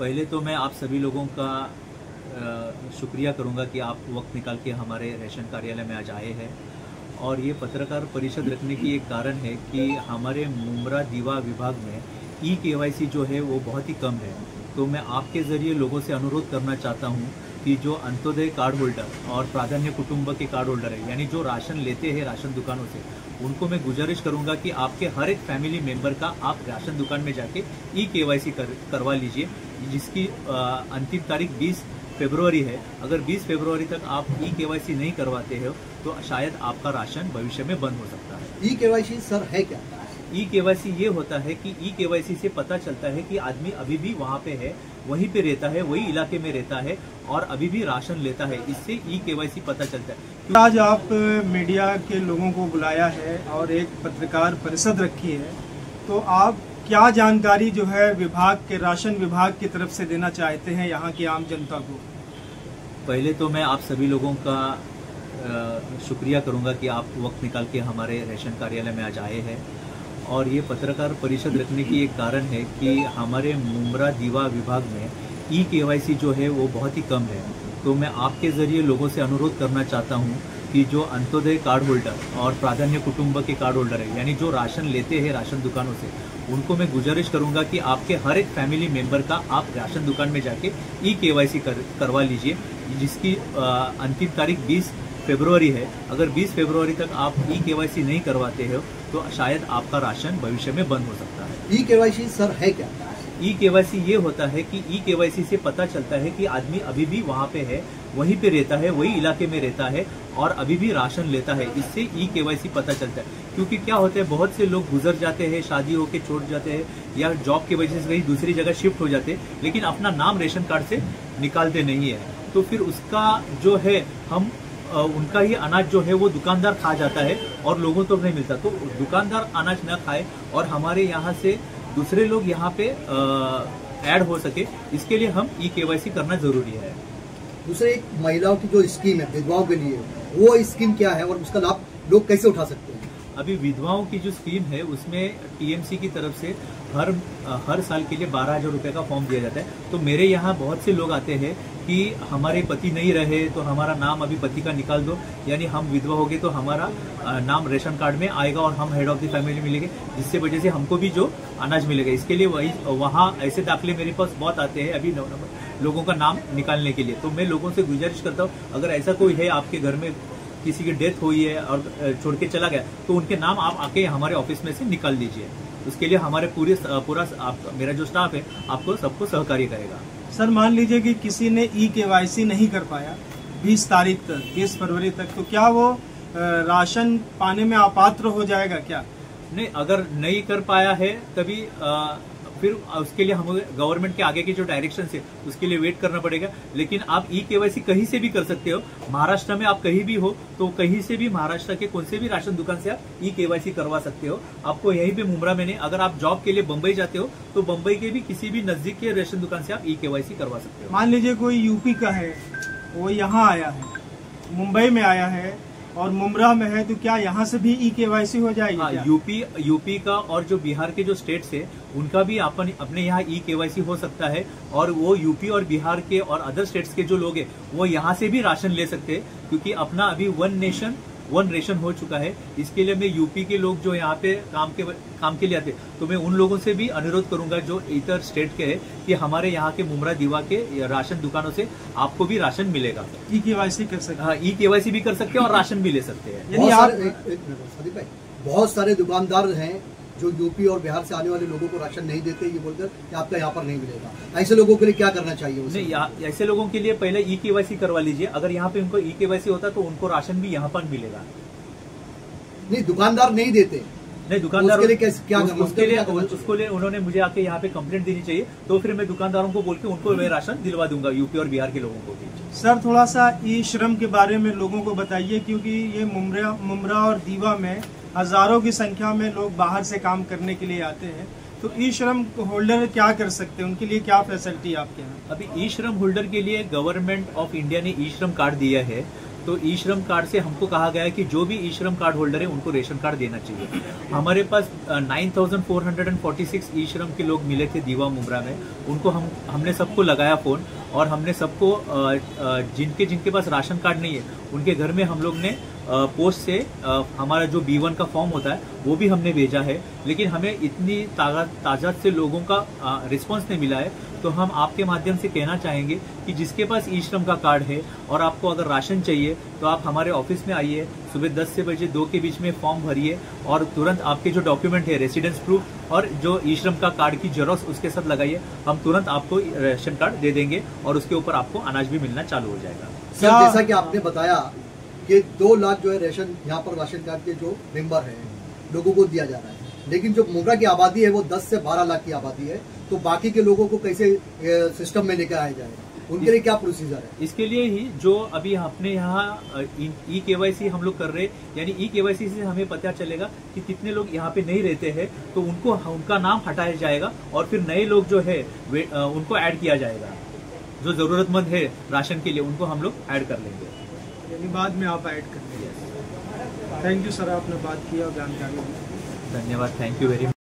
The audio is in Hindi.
पहले तो मैं आप सभी लोगों का शुक्रिया करूंगा कि आप वक्त निकाल के हमारे रेशन कार्यालय में आज आए हैं। और ये पत्रकार परिषद रखने की एक कारण है कि हमारे मुमरा दीवा विभाग में ई-केवाईसी जो है वो बहुत ही कम है। तो मैं आपके ज़रिए लोगों से अनुरोध करना चाहता हूँ कि जो अंत्योदय कार्ड होल्डर और प्राधान्य कुटुंब के कार्ड होल्डर है, यानी जो राशन लेते हैं राशन दुकानों से, उनको मैं गुजारिश करूंगा कि आपके हर एक फैमिली मेंबर का आप राशन दुकान में जाके ई-केवाईसी करवा लीजिए, जिसकी अंतिम तारीख 20 फरवरी है। अगर 20 फरवरी तक आप ई-केवाईसी नहीं करवाते हो तो शायद आपका राशन भविष्य में बंद हो सकता है। ई-केवाईसी सर है क्या? ई-केवाईसी ये होता है कि ई-केवाईसी से पता चलता है कि आदमी अभी भी वहाँ पे है, वहीं पे रहता है, वही इलाके में रहता है और अभी भी राशन लेता है। इससे ई-केवाईसी पता चलता है। आज आप मीडिया के लोगों को बुलाया है और एक पत्रकार परिषद रखी है, तो आप क्या जानकारी जो है विभाग के राशन विभाग की तरफ से देना चाहते हैं यहाँ की आम जनता को? पहले तो मैं आप सभी लोगों का शुक्रिया करूंगा कि आप वक्त निकाल के हमारे रेशन कार्यालय में आज आए हैं। और ये पत्रकार परिषद रखने की एक कारण है कि हमारे मुमरा दीवा विभाग में ई-केवाईसी जो है वो बहुत ही कम है। तो मैं आपके ज़रिए लोगों से अनुरोध करना चाहता हूँ कि जो अंत्योदय कार्ड होल्डर और प्राधान्य कुटुंब के कार्ड होल्डर है, यानी जो राशन लेते हैं राशन दुकानों से, उनको मैं गुजारिश करूंगा कि आपके हर एक फैमिली मेंबर का आप राशन दुकान में जाके ई-केवाईसी करवा लीजिए, जिसकी अंतिम तारीख 20 फरवरी है। अगर 20 फरवरी तक आप ई-केवाईसी नहीं करवाते हो तो शायद आपका राशन भविष्य में बंद हो सकता है। ई-केवाईसी सर है क्या? ई-केवाईसी ये होता है कि ई-केवाईसी से पता चलता है कि आदमी अभी भी वहाँ पे है, वहीं पे रहता है, वही इलाके में रहता है और अभी भी राशन लेता है। इससे ई-केवाईसी पता चलता है। क्योंकि क्या होता है, बहुत से लोग गुजर जाते हैं, शादी होके छोड़ जाते हैं या जॉब की वजह से कहीं दूसरी जगह शिफ्ट हो जाते हैं, लेकिन अपना नाम रेशन कार्ड से निकालते नहीं है। तो फिर उसका जो है उनका ही अनाज जो है वो दुकानदार खा जाता है और लोगों को नहीं मिलता। तो दुकानदार अनाज न खाए और हमारे यहाँ से दूसरे लोग यहाँ पे ऐड हो सके, इसके लिए हम ई-केवाईसी करना जरूरी है। दूसरे एक महिलाओं की जो स्कीम है विधवाओं के लिए, वो स्कीम क्या है और उसका लाभ लोग कैसे उठा सकते हैं? अभी विधवाओं की जो स्कीम है उसमें टीएमसी की तरफ से हर साल के लिए 12,000 रुपये का फॉर्म दिया जाता है। तो मेरे यहाँ बहुत से लोग आते हैं कि हमारे पति नहीं रहे तो हमारा नाम अभी पति का निकाल दो, यानी हम विधवा हो गए तो हमारा नाम रेशन कार्ड में आएगा और हम हेड ऑफ द फैमिली मिलेंगे, जिससे वजह से हमको भी जो अनाज मिलेगा। इसके लिए वहाँ ऐसे दाखिले मेरे पास बहुत आते हैं अभी लोगों का नाम निकालने के लिए। तो मैं लोगों से गुजारिश करता हूँ, अगर ऐसा कोई है आपके घर में किसी की डेथ हुई है और छोड़ के चला गया तो उनके नाम आप आके हमारे ऑफिस में से निकाल दीजिए। उसके लिए हमारे मेरा जो स्टाफ है आपको सबको सहकार्य करेगा। सर मान लीजिए कि किसी ने ई-केवाईसी नहीं कर पाया 20 तारीख तक, 20 फरवरी तक, तो क्या वो राशन पाने में अपात्र हो जाएगा क्या? नहीं, अगर नहीं कर पाया है तभी फिर उसके लिए हमें गवर्नमेंट के आगे की जो डायरेक्शन है उसके लिए वेट करना पड़ेगा। लेकिन आप ई-केवाईसी कहीं से भी कर सकते हो। महाराष्ट्र में आप कहीं भी हो तो कहीं से भी महाराष्ट्र के कौन से भी राशन दुकान से आप ई-केवाईसी करवा सकते हो। आपको यहीं पे मुमरा में नहीं, अगर आप जॉब के लिए बम्बई जाते हो तो बम्बई के भी किसी भी नजदीक के रेशन दुकान से आप ई-केवाईसी करवा सकते हो। मान लीजिए कोई यूपी का है, वो यहाँ आया है, मुंबई में आया है और मुमरा में है, तो क्या यहाँ से भी ई-केवाईसी हो जाएगी? हाँ, यूपी का और जो बिहार के जो स्टेट्स है उनका भी अपने यहाँ ई-केवाईसी हो सकता है। और वो यूपी और बिहार के और अदर स्टेट्स के जो लोग हैं वो यहाँ से भी राशन ले सकते हैं, क्योंकि अपना अभी वन नेशन वन रेशन हो चुका है। इसके लिए मैं यूपी के लोग जो यहाँ पे काम के लिए आते तो मैं उन लोगों से भी अनुरोध करूंगा जो इतर स्टेट के हैं कि हमारे यहाँ के मुमरा दीवा के राशन दुकानों से आपको भी राशन मिलेगा। ई-केवाईसी कर सकते हैं? हाँ, ई-केवाईसी भी कर सकते हैं और राशन भी ले सकते हैं। यानी बहुत सारे दुकानदार हैं जो यूपी और बिहार से आने वाले लोगों को राशन नहीं देते, ये बोलकर कि आपका यहाँ पर नहीं मिलेगा। ऐसे लोगों के लिए क्या करना चाहिए? नहीं, ऐसे लोगों के लिए पहले ई-केवाईसी करवा लीजिए। अगर यहाँ पे उनको ई-केवाईसी होता तो उनको राशन भी यहाँ पर मिलेगा। नहीं, दुकानदार नहीं देते। नहीं, दुकानदार उसके लिए क्या उसके लिए उन्होंने मुझे आके यहाँ पे कंप्लेंट देनी चाहिए, तो फिर मैं दुकानदारों को बोल के उनको मैं राशन दिलवा दूंगा, यूपी और बिहार के लोगों को भी। सर थोड़ा सा ई-श्रम के बारे में लोगों को बताइए, क्योंकि ये मुमरा और दीवा में हजारों की संख्या में लोग बाहर से काम करने के लिए आते हैं। तो ई-श्रम होल्डर क्या कर सकते हैं, उनके लिए क्या फैसिलिटी आपके यहाँ? अभी ई-श्रम होल्डर के लिए गवर्नमेंट ऑफ इंडिया ने ई-श्रम कार्ड दिया है। तो ई श्रम कार्ड से हमको कहा गया है कि जो भी ई श्रम कार्ड होल्डर है उनको रेशन कार्ड देना चाहिए। हमारे पास 9,446 ई श्रम के लोग मिले थे दीवा मुमरा में, उनको हमने सबको लगाया फ़ोन और हमने सबको जिनके पास राशन कार्ड नहीं है उनके घर में हम लोग ने पोस्ट से हमारा जो B1 का फॉर्म होता है वो भी हमने भेजा है, लेकिन हमें इतनी तादाद से लोगों का रिस्पांस नहीं मिला है। तो हम आपके माध्यम से कहना चाहेंगे कि जिसके पास ई श्रम का कार्ड है और आपको अगर राशन चाहिए तो आप हमारे ऑफिस में आइए, सुबह 10 से बजे 2 के बीच में फॉर्म भरिए और तुरंत आपके जो डॉक्यूमेंट है रेसिडेंस प्रूफ और जो ई श्रम का कार्ड की जेरॉक्स उसके साथ लगाइए, हम तुरंत आपको राशन कार्ड दे देंगे और उसके ऊपर आपको अनाज भी मिलना चालू हो जाएगा। सर, जैसा कि आपने बताया कि 2 लाख जो है रेशन यहाँ पर राशन कार्ड के जो मेंबर हैं लोगों को दिया जा रहा है, लेकिन जो मुमरा की आबादी है वो 10 से 12 लाख की आबादी है, तो बाकी के लोगों को कैसे सिस्टम में लेकर आया जाए, उनके लिए क्या प्रोसीजर है? इसके लिए ही जो अभी अपने यहाँ ई KYC हम लोग कर रहे हैं, यानी ई KYC से हमें पता चलेगा कि कितने लोग यहाँ पे नहीं रहते हैं, तो उनका नाम हटाया जाएगा और फिर नए लोग जो है उनको ऐड किया जाएगा। जो जरूरतमंद है राशन के लिए उनको हम लोग ऐड कर लेंगे, यानी बाद में आप ऐड कर लेंगे। थैंक यू सर, आपने बात किया और जानकारी दी। धन्यवाद, थैंक यू वेरी मच।